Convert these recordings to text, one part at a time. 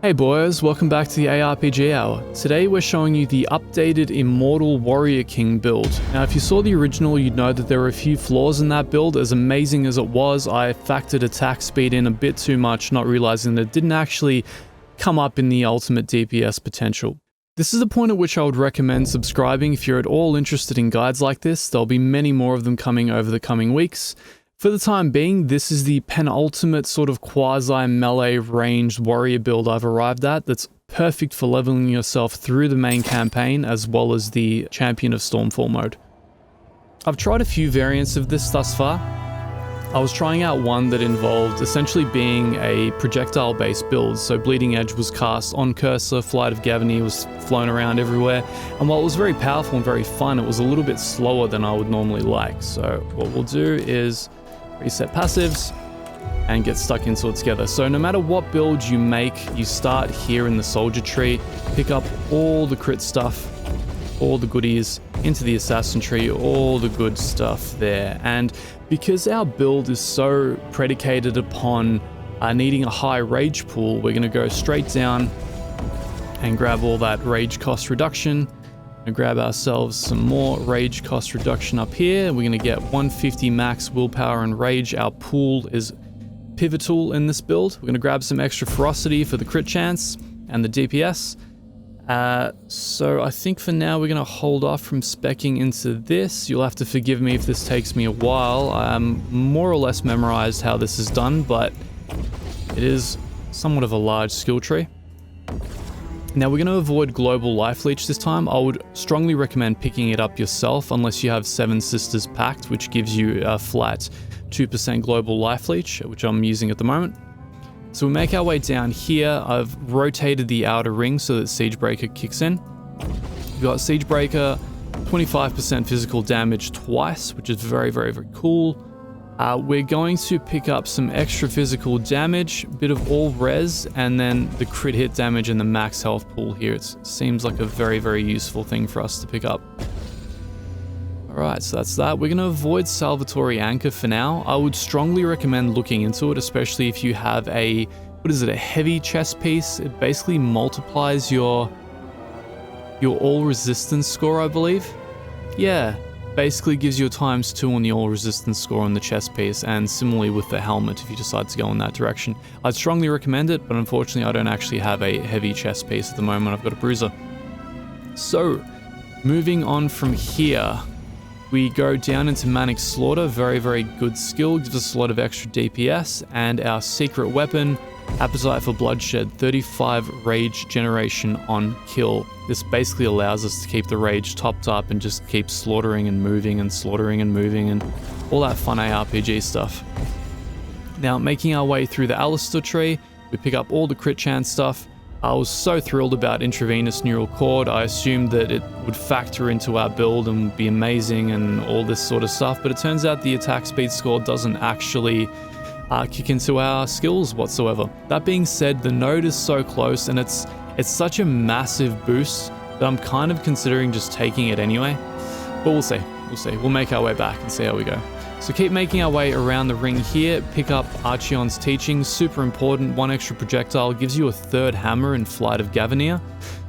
Hey boys, welcome back to the ARPG Hour. Today we're showing you the updated Immortal Warrior King build. Now if you saw the original, you'd know that there were a few flaws in that build. As amazing as it was, I factored attack speed in a bit too much, not realizing that it didn't actually come up in the ultimate DPS potential. This is the point at which I would recommend subscribing if you're at all interested in guides like this. There'll be many more of them coming over the coming weeks. For the time being, this is the penultimate sort of quasi-melee ranged warrior build I've arrived at that's perfect for leveling yourself through the main campaign as well as the Champion of Stormfall mode. I've tried a few variants of this thus far. I was trying out one that involved essentially being a projectile based build, so Bleeding Edge was cast on cursor, Flight of Gavany was flown around everywhere, and while it was very powerful and very fun, it was a little bit slower than I would normally like. So what we'll do is reset passives and get stuck into it together. So no matter what build you make, you start here in the soldier tree, pick up all the crit stuff, all the goodies, into the assassin tree, all the good stuff there. And because our build is so predicated upon needing a high rage pool, we're going to go straight down and grab all that rage cost reduction. And grab ourselves some more rage cost reduction up here. We're going to get 150 max willpower and rage. Our pool is pivotal in this build. We're going to grab some extra ferocity for the crit chance and the DPS. So I think for now we're going to hold off from speccing into this. You'll have to forgive me if this takes me a while. I'm more or less memorized how this is done, but it is somewhat of a large skill tree. Now we're going to avoid global life leech this time. I would strongly recommend picking it up yourself unless you have Seven Sisters Pact, which gives you a flat 2% global life leech, which I'm using at the moment. So we make our way down here. I've rotated the outer ring so that Siegebreaker kicks in. We've got Siegebreaker, 25% physical damage twice, which is very, very, very cool. We're going to pick up some extra physical damage, a bit of all res, and then the crit hit damage and the max health pool here. It seems like a very, very useful thing for us to pick up. Alright, so that's that. We're going to avoid Salvatore Anchor for now. I would strongly recommend looking into it, especially if you have a heavy chest piece. It basically multiplies your all resistance score, I believe. Yeah. Basically gives you a ×2 on the all resistance score on the chest piece, and similarly with the helmet if you decide to go in that direction. I'd strongly recommend it, but unfortunately I don't actually have a heavy chest piece at the moment. I've got a bruiser. So moving on from here, we go down into Manic Slaughter. Very, very good skill, gives us a lot of extra DPS, and our secret weapon, Appetite for Bloodshed, 35 rage generation on kill. This basically allows us to keep the rage topped up and just keep slaughtering and moving and slaughtering and moving and all that fun ARPG stuff. Now, making our way through the Alistair tree, we pick up all the crit chance stuff. I was so thrilled about intravenous neural cord. I assumed that it would factor into our build and be amazing and all this sort of stuff, but it turns out the attack speed score doesn't actually kick into our skills whatsoever. That being said, the node is so close and it's such a massive boost that I'm kind of considering just taking it anyway. But we'll see. We'll make our way back and see how we go. So keep making our way around the ring here. Pick up Archeon's teachings. Super important. 1 extra projectile gives you a 3rd hammer in Flight of Gavany.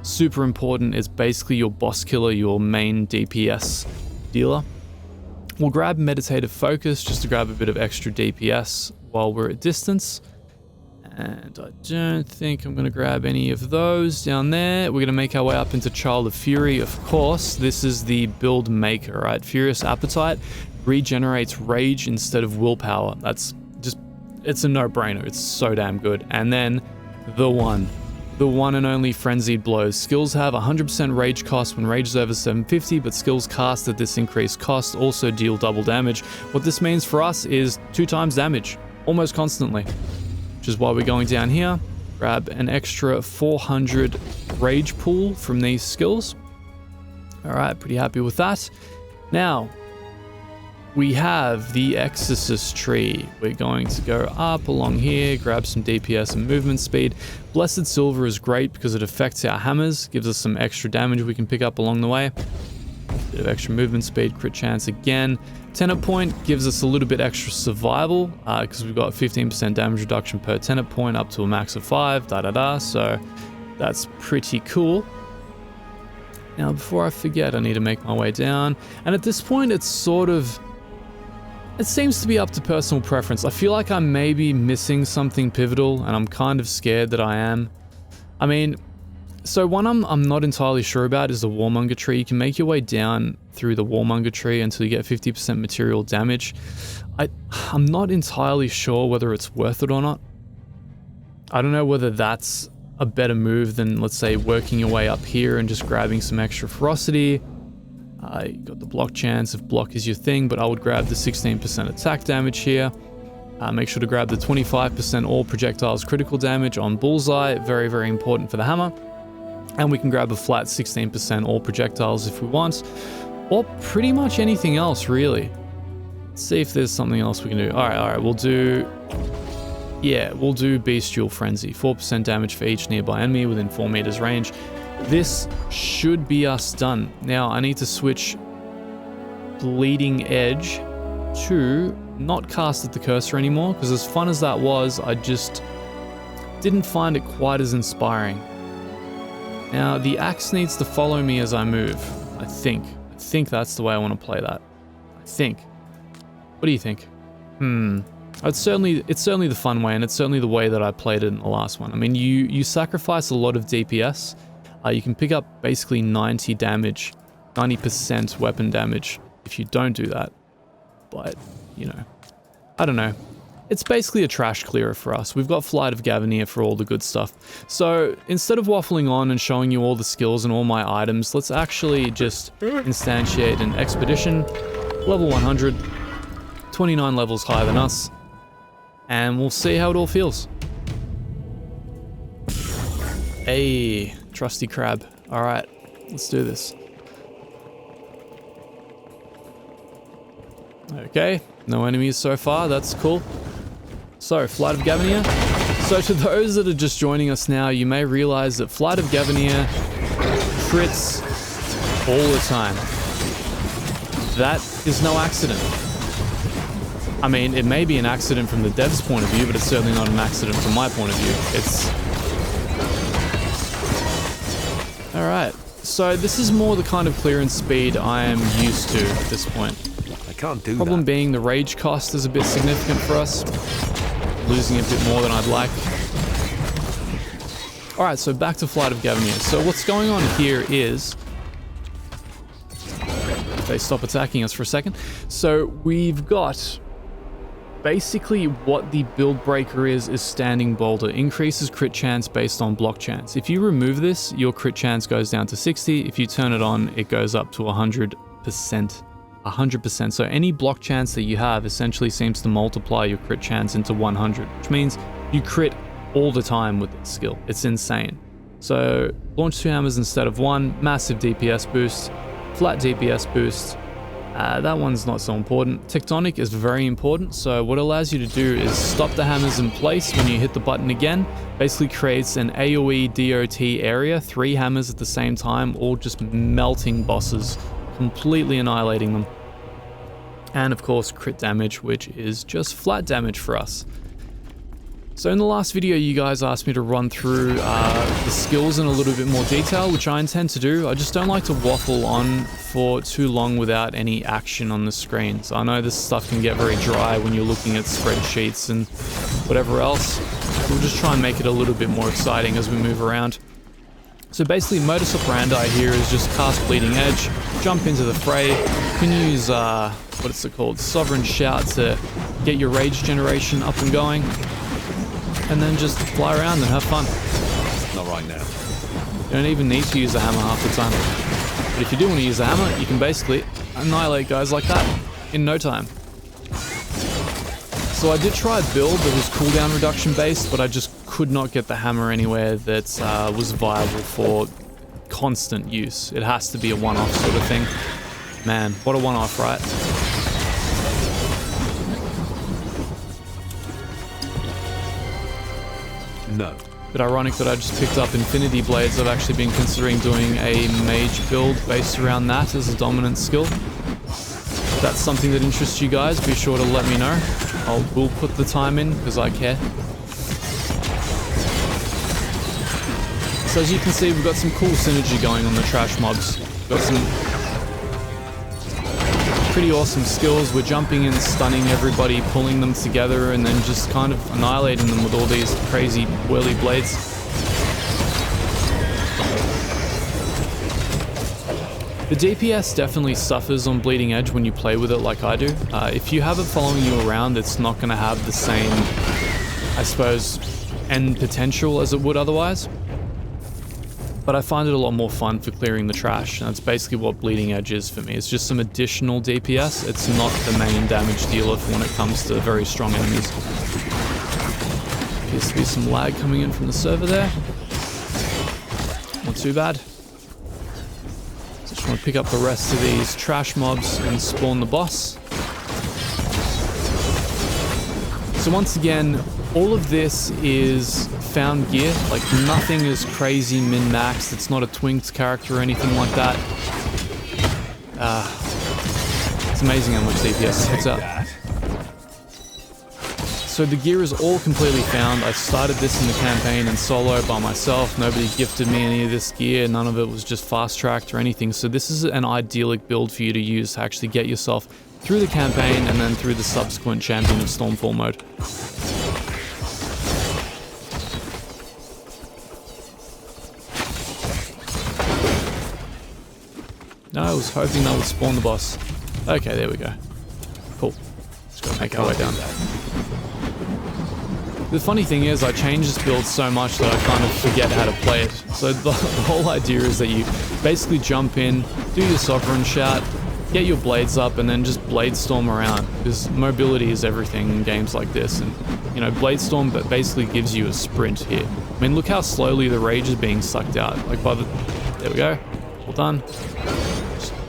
Super important. It's basically your boss killer, your main DPS dealer. We'll grab Meditative Focus just to grab a bit of extra DPS while we're at distance. And I don't think I'm going to grab any of those down there. We're going to make our way up into Child of Fury, of course. This is the build maker, right? Furious Appetite regenerates rage instead of willpower. It's a no-brainer. It's so damn good. And then the one and only Frenzied Blows. Skills have 100% rage cost when rage is over 750, but skills cast at this increased cost also deal double damage. What this means for us is 2 times damage, almost constantly. Which is why we're going down here, grab an extra 400 rage pool from these skills. Alright, pretty happy with that. Now, we have the Exorcist tree. We're going to go up along here, grab some DPS and movement speed. Blessed Silver is great because it affects our hammers, gives us some extra damage we can pick up along the way. Bit of extra movement speed, crit chance again. Tenet point gives us a little bit extra survival because we've got 15% damage reduction per tenet point up to a max of 5, so that's pretty cool. Now, before I forget, I need to make my way down. And at this point, it seems to be up to personal preference. I feel like I may be missing something pivotal, and I'm kind of scared that I am. I mean, so one I'm not entirely sure about is the Warmonger tree. You can make your way down through the Warmonger tree until you get 50% material damage. I'm not entirely sure whether it's worth it or not. I don't know whether that's a better move than, let's say, working your way up here and just grabbing some extra ferocity. You got the block chance if block is your thing, but I would grab the 16% attack damage here. Make sure to grab the 25% all projectiles critical damage on bullseye, very, very important for the hammer. And we can grab a flat 16% all projectiles if we want, or pretty much anything else, really. Let's see if there's something else we can do. All right, we'll do Bestial Frenzy, 4% damage for each nearby enemy within 4 meters range. This should be us done. Now, I need to switch Bleeding Edge to not cast at the cursor anymore, because as fun as that was, I just didn't find it quite as inspiring. Now, the axe needs to follow me as I move, I think. I think that's the way I want to play that. I think. What do you think? It's certainly the fun way, and it's certainly the way that I played it in the last one. I mean, you sacrifice a lot of DPS. You can pick up basically 90 damage, 90% weapon damage if you don't do that. But, you know, I don't know. It's basically a trash clearer for us. We've got Flight of Gavinier for all the good stuff. So instead of waffling on and showing you all the skills and all my items, let's actually just instantiate an expedition, level 100, 29 levels higher than us, and we'll see how it all feels. Hey, trusty crab. All right, let's do this. Okay, no enemies so far, that's cool. So, Flight of Gavinier. So to those that are just joining us now, you may realize that Flight of Gavinier crits all the time. That is no accident. I mean, it may be an accident from the dev's point of view, but it's certainly not an accident from my point of view. It's... Alright, so this is more the kind of clearance speed I am used to at this point. I can't do that. Problem being the rage cost is a bit significant for us. Losing a bit more than I'd like. Alright, so back to Flight of Gavinier. So what's going on here is... They stop attacking us for a second. So we've got... Basically what the build breaker is Standing Boulder. Increases crit chance based on block chance. If you remove this, your crit chance goes down to 60. If you turn it on, it goes up to 100%. 100%. So any block chance that you have essentially seems to multiply your crit chance into 100, which means you crit all the time with this skill. It's insane. So launch 2 hammers instead of 1, massive DPS boost, flat DPS boost. That one's not so important. Tectonic is very important. So what it allows you to do is stop the hammers in place when you hit the button again. Basically creates an AoE DOT area, 3 hammers at the same time, all just melting bosses, completely annihilating them. And of course crit damage, which is just flat damage for us. So in the last video you guys asked me to run through the skills in a little bit more detail, which I intend to do. I just don't like to waffle on for too long without any action on the screen. So I know this stuff can get very dry when you're looking at spreadsheets and whatever else. We'll just try and make it a little bit more exciting as we move around. So basically modus operandi here is just cast Bleeding Edge, jump into the fray. You can use, what's it called, Sovereign Shout to get your rage generation up and going. And then just fly around and have fun. Not right now. You don't even need to use a hammer half the time. But if you do want to use a hammer, you can basically annihilate guys like that in no time. So I did try a build that was cooldown reduction based, but I just could not get the hammer anywhere that was viable for constant use. It has to be a one-off sort of thing. Man, what a one-off, right? No. Bit ironic that I just picked up Infinity Blades. I've actually been considering doing a mage build based around that as a dominant skill. If that's something that interests you guys, be sure to let me know. We'll put the time in because I care. So as you can see, we've got some cool synergy going on the trash mobs. We've got some pretty awesome skills. We're jumping in, stunning everybody, pulling them together, and then just kind of annihilating them with all these crazy whirly blades. The DPS definitely suffers on Bleeding Edge when you play with it like I do. If you have it following you around, it's not going to have the same, I suppose, end potential as it would otherwise. But I find it a lot more fun for clearing the trash, and that's basically what Bleeding Edge is for me. It's just some additional DPS. It's not the main damage dealer when it comes to very strong enemies. Appears to be some lag coming in from the server there. Not too bad. Just want to pick up the rest of these trash mobs and spawn the boss. So once again, all of this is found gear. Like, nothing is crazy min-maxed. It's not a twinked character or anything like that. It's amazing how much DPS it puts out. So the gear is all completely found. I started this in the campaign in solo by myself. Nobody gifted me any of this gear. None of it was just fast-tracked or anything. So this is an idyllic build for you to use to actually get yourself through the campaign and then through the subsequent Champion of Stormfall mode. No, I was hoping that would spawn the boss. Okay, there we go. Cool. Let's go make our way down. The funny thing is, I change this build so much that I kind of forget how to play it. So the whole idea is that you basically jump in, do your Sovereign Shout, get your blades up, and then just blade storm around. Because mobility is everything in games like this. And, you know, blade storm basically gives you a sprint here. I mean, look how slowly the rage is being sucked out. Like, there we go. All done.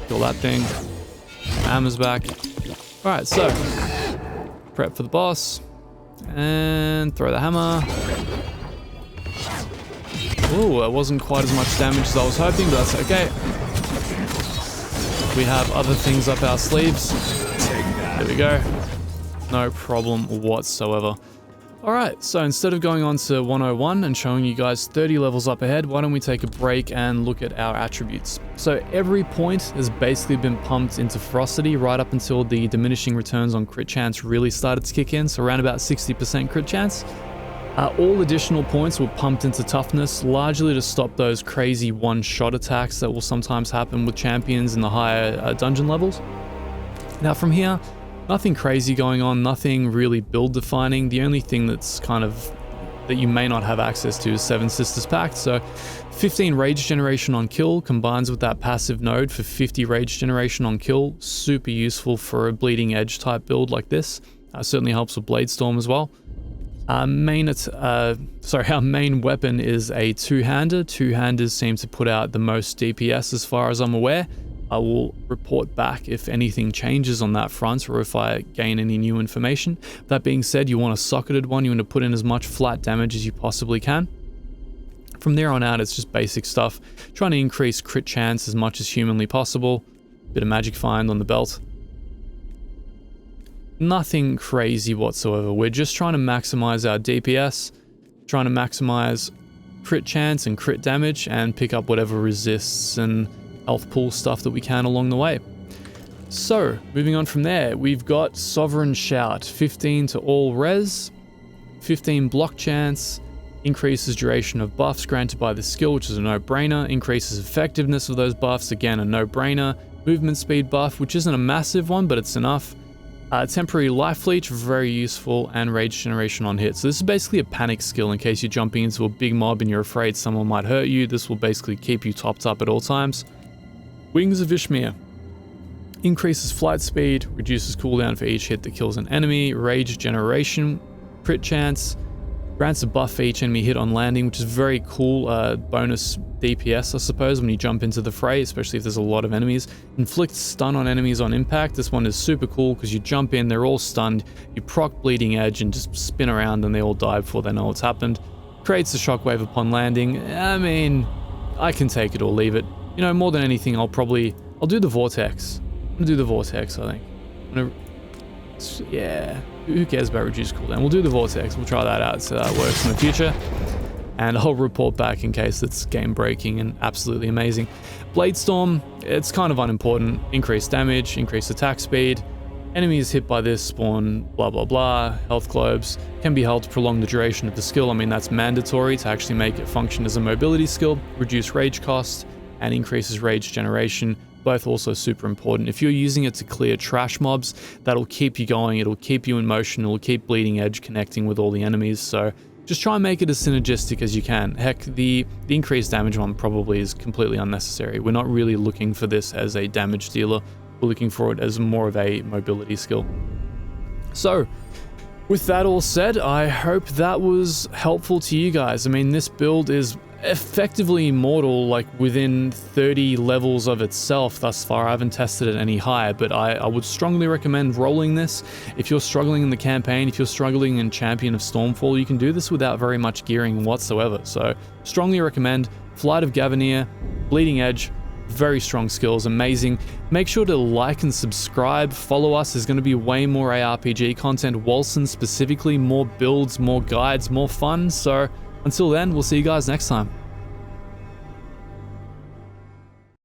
Kill that thing. Hammer's back. Alright, so prep for the boss. And throw the hammer. Ooh, that wasn't quite as much damage as I was hoping, but that's okay. We have other things up our sleeves. There we go. No problem whatsoever. Alright, so instead of going on to 101 and showing you guys 30 levels up ahead, why don't we take a break and look at our attributes. So every point has basically been pumped into ferocity right up until the diminishing returns on crit chance really started to kick in, so around about 60% crit chance. All additional points were pumped into toughness, largely to stop those crazy one-shot attacks that will sometimes happen with champions in the higher dungeon levels. Now from here, nothing crazy going on, nothing really build defining. The only thing that's kind of that you may not have access to is Seven Sisters Pact. So 15 rage generation on kill combines with that passive node for 50 rage generation on kill. Super useful for a Bleeding Edge type build like this. Certainly helps with Blade Storm as well. Our main weapon is a two-hander. Two-handers seem to put out the most DPS as far as I'm aware. I will report back if anything changes on that front or if I gain any new information. That being said, you want a socketed one. You want to put in as much flat damage as you possibly can. From there on out, it's just basic stuff. Trying to increase crit chance as much as humanly possible. Bit of magic find on the belt. Nothing crazy whatsoever. We're just trying to maximize our DPS, trying to maximize crit chance and crit damage, and pick up whatever resists and health pool stuff that we can along the way. So, moving on from there, we've got Sovereign Shout, 15 to all res, 15 block chance, increases duration of buffs granted by the skill, which is a no-brainer, increases effectiveness of those buffs, again a no-brainer, movement speed buff, which isn't a massive one, but it's enough, temporary life leech, very useful, and rage generation on hit. So this is basically a panic skill in case you're jumping into a big mob and you're afraid someone might hurt you. This will basically keep you topped up at all times. Wings of Ishmir. Increases flight speed, reduces cooldown for each hit that kills an enemy, rage generation, crit chance, grants a buff for each enemy hit on landing, which is very cool, bonus DPS I suppose when you jump into the fray, especially if there's a lot of enemies. Inflicts stun on enemies on impact. This one is super cool because you jump in, they're all stunned, you proc Bleeding Edge and just spin around and they all die before they know what's happened. creates a shockwave upon landing. I mean, I can take it or leave it. You know, more than anything, I'll do the vortex. I'm gonna do the vortex, I think. Yeah, who cares about reduced cooldown? We'll do the vortex. We'll try that out so that works in the future. And I'll report back in case it's game breaking and absolutely amazing. Blade Storm, it's kind of unimportant. Increased damage, increased attack speed. Enemies hit by this spawn blah blah blah. Health globes can be held to prolong the duration of the skill. I mean, that's mandatory to actually make it function as a mobility skill. Reduce rage cost and increases rage generation. Both also super important. If you're using it to clear trash mobs, that'll keep you going, it'll keep you in motion, it'll keep bleeding edge connecting with all the enemies, so just try and make it as synergistic as you can. Heck, the increased damage one probably is completely unnecessary. We're not really looking for this as a damage dealer, we're looking for it as more of a mobility skill. So, with that all said, I hope that was helpful to you guys. I mean, this build is effectively immortal, like within 30 levels of itself thus far. I haven't tested it any higher, but I would strongly recommend rolling this. If you're struggling in the campaign, if you're struggling in Champion of Stormfall, you can do this without very much gearing whatsoever. So strongly recommend Flight of Gavanir, Bleeding Edge, very strong skills, amazing. Make sure to like and subscribe, follow us. There's going to be way more ARPG content, Wolcen specifically, more builds, more guides, more fun. So until then, we'll see you guys next time.